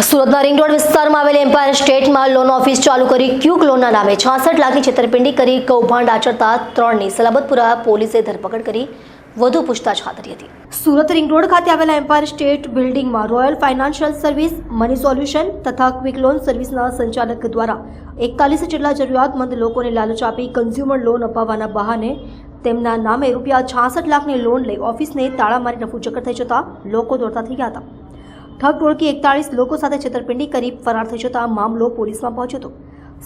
સુરતના ring road વિસ્તારમાં આવેલ એમ્પાયર સ્ટેટમાં લોન ઓફિસ ચાલુ કરી ક્યુક લોનના નામે 66 લાખની છેતરપિંડી કરી કૌભાંડ આચરતા 3ની સલાબતપુરા પોલીસે ધરપકડ કરી વધુ પૂછતાછ હાથ ધરી હતી। સુરત રિંગ રોડ ખાતે આવેલા એમ્પાયર સ્ટેટ બિલ્ડિંગમાં royal financial service, money solution તથા ક્વિક લોન સર્વિસના સંચાલક દ્વારા 41 જેટલા જરૂરિયાતમંદ લોકોને લાલચ આપી કન્ઝ્યુમર લોન અપાવવાના બહાને તેમના નામે રૂપિયા 66 લાખની લોન લઈ ઓફિસને તાળા મારી રફુચક્કર થઈ જતા લોકો દોડતા થઈ ગયા હતા। ठग टोळकी 41 लोगों साथे छेतरपिंडी करी फरार थई जता मामलो पोलीसमां पहोंच्यो हतो।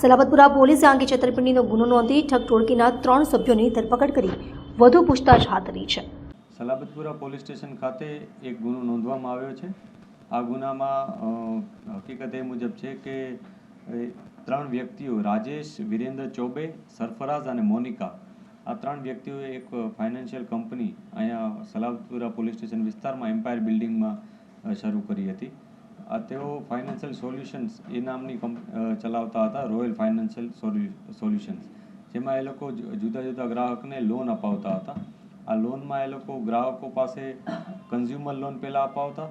सलाबतपुरा पोलीसे अंगे छेतरपिंडीनो गुनो नोंधी ठग टोळकीना 3 सभ्योनी धरपकड करी વધુ પૂછતાછ હાથ ધરી છે। सलाबतपुरा पोलीस स्टेशन खाते एक गुनो नोंधवामां આવ્યો છે। આ ગુનામાં હકીકત એ મુજબ છે કે 3 વ્યક્તિઓ રાજેશ, વિરેન્દ્ર ચૌબે, સરફરાઝ અને મોનિકા આ 3 વ્યક્તિઓએ એક ફાઇનાન્શિયલ કંપની અહીંયા સલાબતપુરા પોલીસ સ્ટેશન વિસ્તારમાં એમ્પાયર બિલ્ડિંગમાં શરૂ કરી હતી। આ તેઓ ફાઇનાન્શિયલ સોલ્યુશન્સ એ નામની ચલાવતા હતા, રોયલ ફાઇનાન્શિયલ સોલ્યુશન્સ, જેમાં એ લોકો જુદા જુદા ગ્રાહકને લોન અપાવતા હતા। આ લોનમાં એ લોકો ગ્રાહકો પાસે કન્ઝ્યુમર લોન પહેલાં અપાવતા,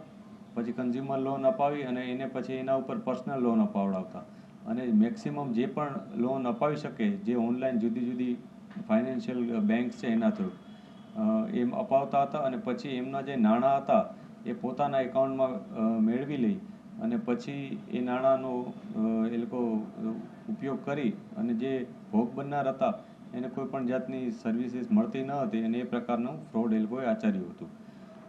પછી કન્ઝ્યુમર લોન અપાવી અને એને પછી એના ઉપર પર્સનલ લોન અપાવડાવતા અને મેક્સિમમ જે પણ લોન અપાવી શકે જે ઓનલાઈન જુદી જુદી ફાઇનાન્શિયલ બેંક્સ છે એના થ્રુ એમ અપાવતા હતા અને પછી એમના જે નાણાં હતા એ પોતાના એકાઉન્ટમાં મેળવી લઈ અને પછી એ નાણાંનો એ લોકો ઉપયોગ કરી અને જે ભોગ બનનાર હતા એને કોઈ પણ જાતની સર્વિસીસ મળતી ન હતી અને એ પ્રકારનું ફ્રોડ એ લોકોએ આચર્યું હતું।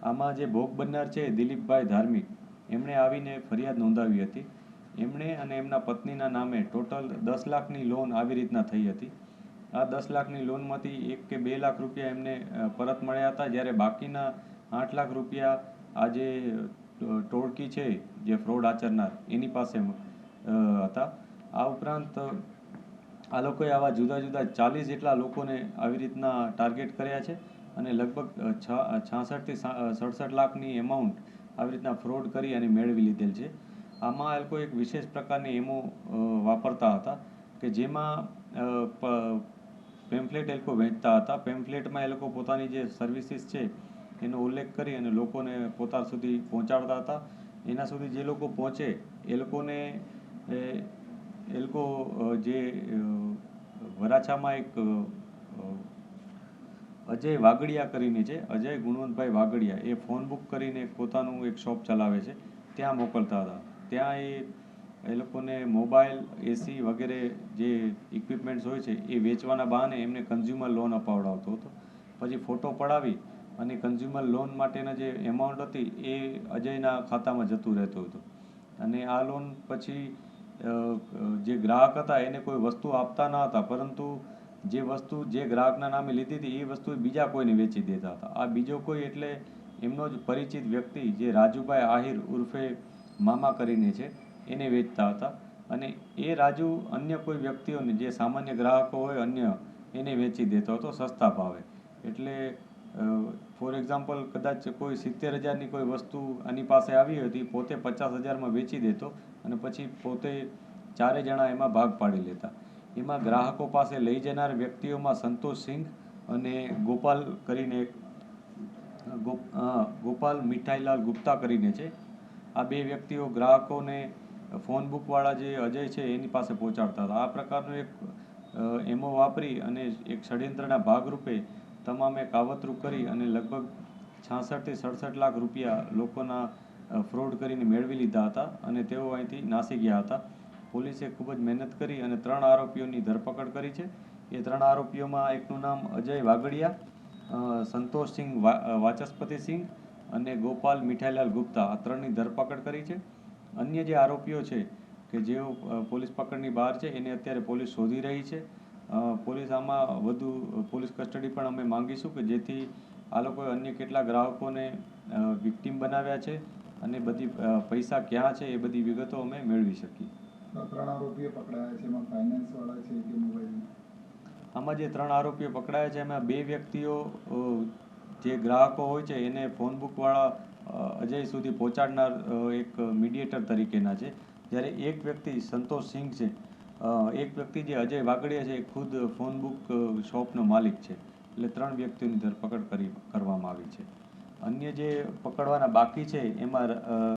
આમાં જે ભોગ બનનાર છે દિલીપભાઈ ધાર્મિક, એમણે આવીને ફરિયાદ નોંધાવી હતી। એમણે અને એમના પત્નીના નામે ટોટલ 10 લાખની લોન આવી રીતના થઈ હતી। આ 10 લાખની લોનમાંથી 1 કે 2 લાખ રૂપિયા એમને પરત મળ્યા હતા, જ્યારે બાકીના 8 લાખ રૂપિયા આ જે ટોળકી છે જે ફ્રોડ આચરનાર એની પાસે હતા। આ ઉપરાંત આ લોકોએ આવા જુદા જુદા 40 જેટલા લોકોને આવી રીતના ટાર્ગેટ કર્યા છે અને લગભગ 66 થી 67 લાખની એમાઉન્ટ આવી રીતના ફ્રોડ કરી અને મેળવી લીધેલ છે। આમાં એ લોકો એક વિશેષ પ્રકારની એમો વાપરતા હતા કે જેમાં પેમ્ફલેટ એ લોકો વેચતા હતા। પેમ્ફલેટમાં એ લોકો પોતાની જે સર્વિસીસ છે એનો ઉલ્લેખ કરી અને લોકોને પોતા સુધી પહોંચાડતા હતા। એના સુધી જે લોકો પહોંચે એ લોકોને એ લોકો જે વરાછામાં એક અજય વાગડિયા કરીને છે, અજય ગુણવંતભાઈ વાગડિયા, એ ફોન બુક કરીને પોતાનું એક શોપ ચલાવે છે, ત્યાં મોકલતા હતા। ત્યાં એ લોકોને મોબાઈલ, એસી વગેરે જે ઇક્વિપમેન્ટ્સ હોય છે એ વેચવાના બહાને એમને કન્ઝ્યુમર લોન અપાવડાવતો હતો। પછી ફોટો પડાવી અને કન્ઝ્યુમર લોન માટેના જે એમાઉન્ટ હતી એ અજયના ખાતામાં જતું રહેતું હતું અને આ લોન પછી જે ગ્રાહક હતા એને કોઈ વસ્તુ આપતા ન હતા, પરંતુ જે વસ્તુ જે ગ્રાહકના નામે લીધી હતી એ વસ્તુ બીજા કોઈને વેચી દેતા હતા। આ બીજો કોઈ એટલે એમનો જ પરિચિત વ્યક્તિ જે રાજુભાઈ આહિર ઉર્ફે મામા કરીને છે એને વેચતા હતા અને એ રાજુ અન્ય કોઈ વ્યક્તિઓને જે સામાન્ય ગ્રાહકો હોય અન્ય એને વેચી દેતો હતો સસ્તા ભાવે। એટલે ફોર એક્ઝામ્પલ કદાચ કોઈ 70,000ની કોઈ વસ્તુ આની પાસે આવી હતી, પોતે 50,000માં વેચી દેતો અને પછી પોતે 4 જણા એમાં ભાગ પાડી લેતા। એમાં ગ્રાહકો પાસે લઈ જનાર વ્યક્તિઓમાં સંતોષ સિંઘ અને ગોપાલ કરીને ગોપાલ મીઠાઈલાલ ગુપ્તા કરીને છે। આ 2 વ્યક્તિઓ ગ્રાહકોને ફોન બુકવાળા જે અજય છે એની પાસે પહોંચાડતા હતા। આ પ્રકારનું એક એમો વાપરી અને એક ષડયંત્રના ભાગરૂપે તમામે કાવતરું કરી અને લગભગ 66 થી 67 લાખ રૂપિયા લોકોના ફ્રોડ કરીને મેળવી લીધા હતા અને તેઓ અહીંથી નાસી ગયા હતા। પોલીસે ખૂબ જ મહેનત કરી અને 3 આરોપીઓની ધરપકડ કરી છે। એ 3 આરોપીઓમાં એકનું નામ અજય વાગડિયા, સંતોષ સિંહ વાચસ્પતિ સિંહ અને ગોપાલ મીઠાઈલાલ ગુપ્તા, આ 3ની ધરપકડ કરી છે। અન્ય જે આરોપીઓ છે કે જેઓ પોલીસ પકડની બહાર છે એને અત્યારે પોલીસ શોધી રહી છે। પોલીસ આમાં વધુ પોલીસ કસ્ટડી પણ અમે માંગીશું કે જેથી આ લોકોએ અન્ય કેટલા ગ્રાહકોને વિક્ટીમ બનાવ્યા છે અને બધી પૈસા ક્યાં છે એ બધી વિગતો અમે મેળવી શકીએ। 3 આરોપીઓ પકડાયા છે, એમાં ફાઇનાન્સવાળા છે કે મોબાઈલ? આમાં જે 3 આરોપીઓ પકડાયા છે એમાં 2 વ્યક્તિઓ જે ગ્રાહકો હોય છે એને ફોન બુકવાળા અજય સુધી પહોંચાડનાર એક મીડિયેટર તરીકેના છે, જ્યારે એક વ્યક્તિ સંતોષ સિંઘ છે, એક વ્યક્તિ જે અજય વાગડિયા છે એ ખુદ ફોન બુક શોપનો માલિક છે। એટલે 3 વ્યક્તિઓની ધરપકડ કરવામાં આવી છે। અન્ય જે પકડવાના બાકી છે એમાં